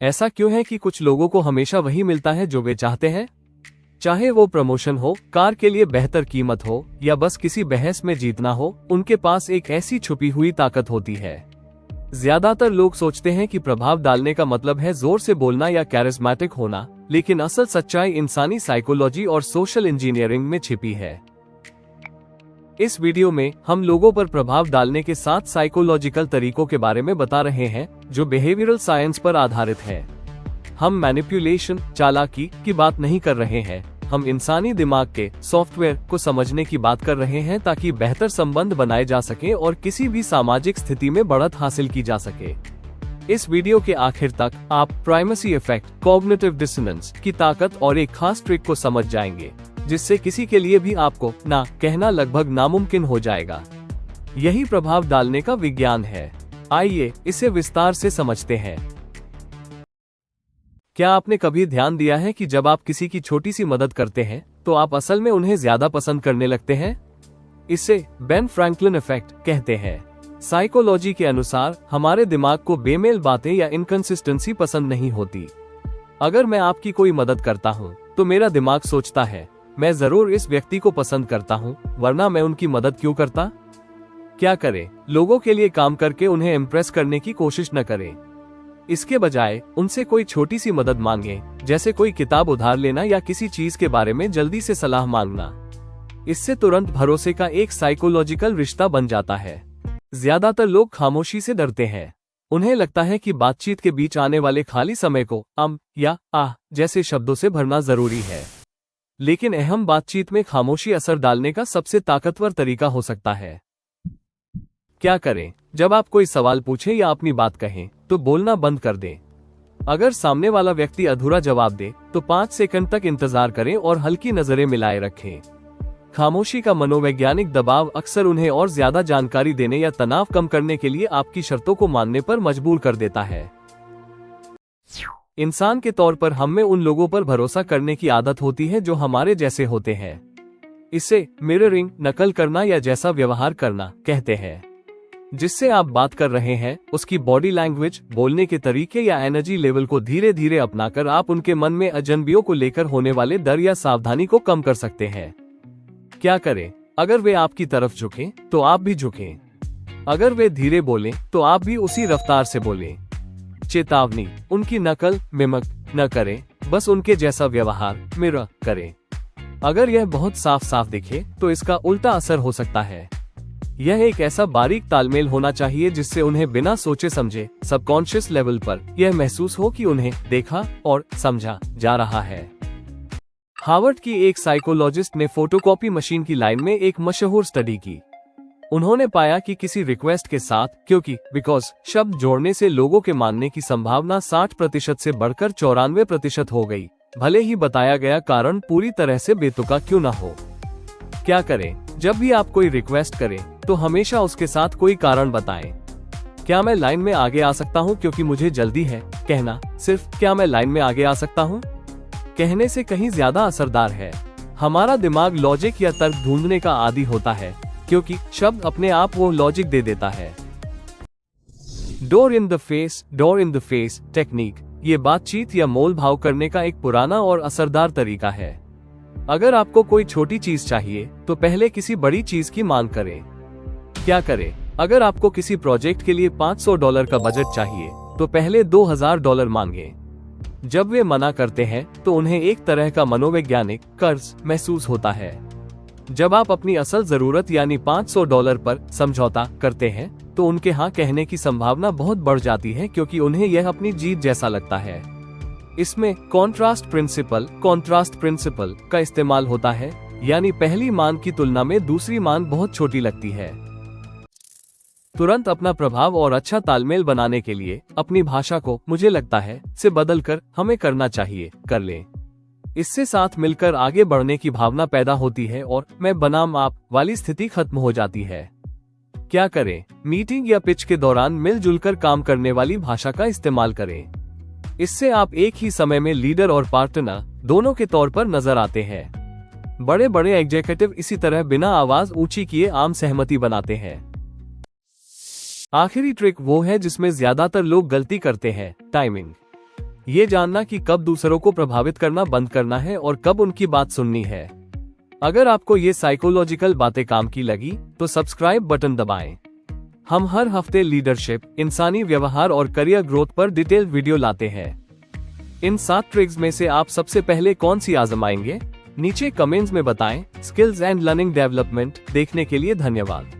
ऐसा क्यों है कि कुछ लोगों को हमेशा वही मिलता है जो वे चाहते हैं? चाहे वो प्रमोशन हो, कार के लिए बेहतर कीमत हो या बस किसी बहस में जीतना हो, उनके पास एक ऐसी छुपी हुई ताकत होती है। ज्यादातर लोग सोचते हैं कि प्रभाव डालने का मतलब है जोर से बोलना या कैरिस्मेटिक होना, लेकिन असल सच्चाई इंसानी साइकोलॉजी और सोशल इंजीनियरिंग में छिपी है। इस वीडियो में हम लोगों पर प्रभाव डालने के 7 साइकोलॉजिकल तरीकों के बारे में बता रहे हैं जो बिहेवियरल साइंस पर आधारित है। हम मैनिपुलेशन, चालाकी की बात नहीं कर रहे हैं, हम इंसानी दिमाग के सॉफ्टवेयर को समझने की बात कर रहे हैं ताकि बेहतर संबंध बनाए जा सके और किसी भी सामाजिक स्थिति में बढ़त हासिल की जा सके। इस वीडियो के आखिर तक आप प्राइमेसी इफेक्ट, कॉग्निटिव डिसोनेंस की ताकत और एक खास ट्रिक को समझ जाएंगे, जिससे किसी के लिए भी आपको ना कहना लगभग नामुमकिन हो जाएगा। यही प्रभाव डालने का विज्ञान है। आइए इसे विस्तार से समझते हैं। क्या आपने कभी ध्यान दिया है कि जब आप किसी की छोटी सी मदद करते हैं तो आप असल में उन्हें ज्यादा पसंद करने लगते हैं? इसे बेन फ्रैंकलिन इफेक्ट कहते हैं। साइकोलॉजी के अनुसार हमारे दिमाग को बेमेल बातें या इनकंसिस्टेंसी पसंद नहीं होती। अगर मैं आपकी कोई मदद करता हूँ तो मेरा दिमाग सोचता है, मैं जरूर इस व्यक्ति को पसंद करता हूँ, वरना मैं उनकी मदद क्यों करता? क्या करें? लोगों के लिए काम करके उन्हें इम्प्रेस करने की कोशिश न करें। इसके बजाय उनसे कोई छोटी सी मदद मांगे, जैसे कोई किताब उधार लेना या किसी चीज के बारे में जल्दी से सलाह मांगना। इससे तुरंत भरोसे का एक साइकोलॉजिकल रिश्ता बन जाता है। ज्यादातर लोग खामोशी से डरते हैं। उन्हें लगता है कि बातचीत के बीच आने वाले खाली समय को या आह जैसे शब्दों से भरना जरूरी है। लेकिन अहम बातचीत में खामोशी असर डालने का सबसे ताकतवर तरीका हो सकता है। क्या करें? जब आप कोई सवाल पूछें या अपनी बात कहें तो बोलना बंद कर दें। अगर सामने वाला व्यक्ति अधूरा जवाब दे तो 5 सेकंड तक इंतजार करें और हल्की नजरें मिलाए रखें। खामोशी का मनोवैज्ञानिक दबाव अक्सर उन्हें और ज्यादा जानकारी देने या तनाव कम करने के लिए आपकी शर्तों को मानने पर मजबूर कर देता है। इंसान के तौर पर हम में उन लोगों पर भरोसा करने की आदत होती है जो हमारे जैसे होते हैं। इसे मिररिंग, नकल करना या जैसा व्यवहार करना कहते हैं। जिससे आप बात कर रहे हैं उसकी बॉडी लैंग्वेज, बोलने के तरीके या एनर्जी लेवल को धीरे धीरे अपनाकर आप उनके मन में अजनबियों को लेकर होने वाले डर या सावधानी को कम कर सकते हैं। क्या करें? अगर वे आपकी तरफ झुकें तो आप भी झुकें। अगर वे धीरे बोलें तो आप भी उसी रफ्तार से बोलें। चेतावनी, उनकी नकल मिमिक न करें, बस उनके जैसा व्यवहार मिरर करें। अगर यह बहुत साफ साफ दिखे तो इसका उल्टा असर हो सकता है। यह एक ऐसा बारीक तालमेल होना चाहिए जिससे उन्हें बिना सोचे समझे सबकॉन्शियस लेवल पर यह महसूस हो कि उन्हें देखा और समझा जा रहा है। हार्वर्ड की एक साइकोलॉजिस्ट ने फोटोकॉपी मशीन की लाइन में एक मशहूर स्टडी की। उन्होंने पाया कि किसी रिक्वेस्ट के साथ क्योंकि बिकॉज शब्द जोड़ने से लोगों के मानने की संभावना 60% से बढ़कर 94% हो गई, भले ही बताया गया कारण पूरी तरह से बेतुका क्यों न हो। क्या करें? जब भी आप कोई रिक्वेस्ट करें तो हमेशा उसके साथ कोई कारण बताएं। क्या मैं लाइन में आगे आ सकता हूं क्योंकि मुझे जल्दी है कहना सिर्फ क्या मैं लाइन में आगे आ सकता हूं कहने से कहीं ज्यादा असरदार है। हमारा दिमाग लॉजिक या तर्क ढूंढने का आदी होता है क्योंकि शब्द अपने आप वो लॉजिक दे देता है। Door in the face technique ये बातचीत या मोल भाव करने का एक पुराना और असरदार तरीका है। अगर आपको कोई छोटी चीज चाहिए तो पहले किसी बड़ी चीज की मांग करें। क्या करें? अगर आपको किसी प्रोजेक्ट के लिए $500 का बजट चाहिए तो पहले $2000 मांगे। जब वे मना करते हैं तो उन्हें एक तरह का मनोवैज्ञानिक कर्ज महसूस होता है। जब आप अपनी असल जरूरत यानी $500 पर समझौता करते हैं तो उनके हाँ कहने की संभावना बहुत बढ़ जाती है क्योंकि उन्हें यह अपनी जीत जैसा लगता है। इसमें कॉन्ट्रास्ट प्रिंसिपल का इस्तेमाल होता है, यानी पहली मांग की तुलना में दूसरी मांग बहुत छोटी लगती है। तुरंत अपना प्रभाव और अच्छा तालमेल बनाने के लिए अपनी भाषा को मुझे लगता है से बदलकर हमें करना चाहिए कर लें। इससे साथ मिलकर आगे बढ़ने की भावना पैदा होती है और मैं बनाम आप वाली स्थिति खत्म हो जाती है। क्या करें? मीटिंग या पिच के दौरान मिलजुल कर काम करने वाली भाषा का इस्तेमाल करें। इससे आप एक ही समय में लीडर और पार्टनर दोनों के तौर पर नजर आते हैं। बड़े बड़े एग्जीक्यूटिव इसी तरह बिना आवाज ऊंची किए आम सहमति बनाते हैं। आखिरी ट्रिक वो है जिसमें ज्यादातर लोग गलती करते हैं, टाइमिंग। ये जानना कि कब दूसरों को प्रभावित करना बंद करना है और कब उनकी बात सुननी है। अगर आपको ये साइकोलॉजिकल बातें काम की लगी तो सब्सक्राइब बटन दबाएं। हम हर हफ्ते लीडरशिप, इंसानी व्यवहार और करियर ग्रोथ पर डिटेल वीडियो लाते हैं। इन 7 ट्रिक्स में से आप सबसे पहले कौन सी आजमाएंगे? नीचे कमेंट्स में बताएं। स्किल्स एंड लर्निंग डेवलपमेंट देखने के लिए धन्यवाद।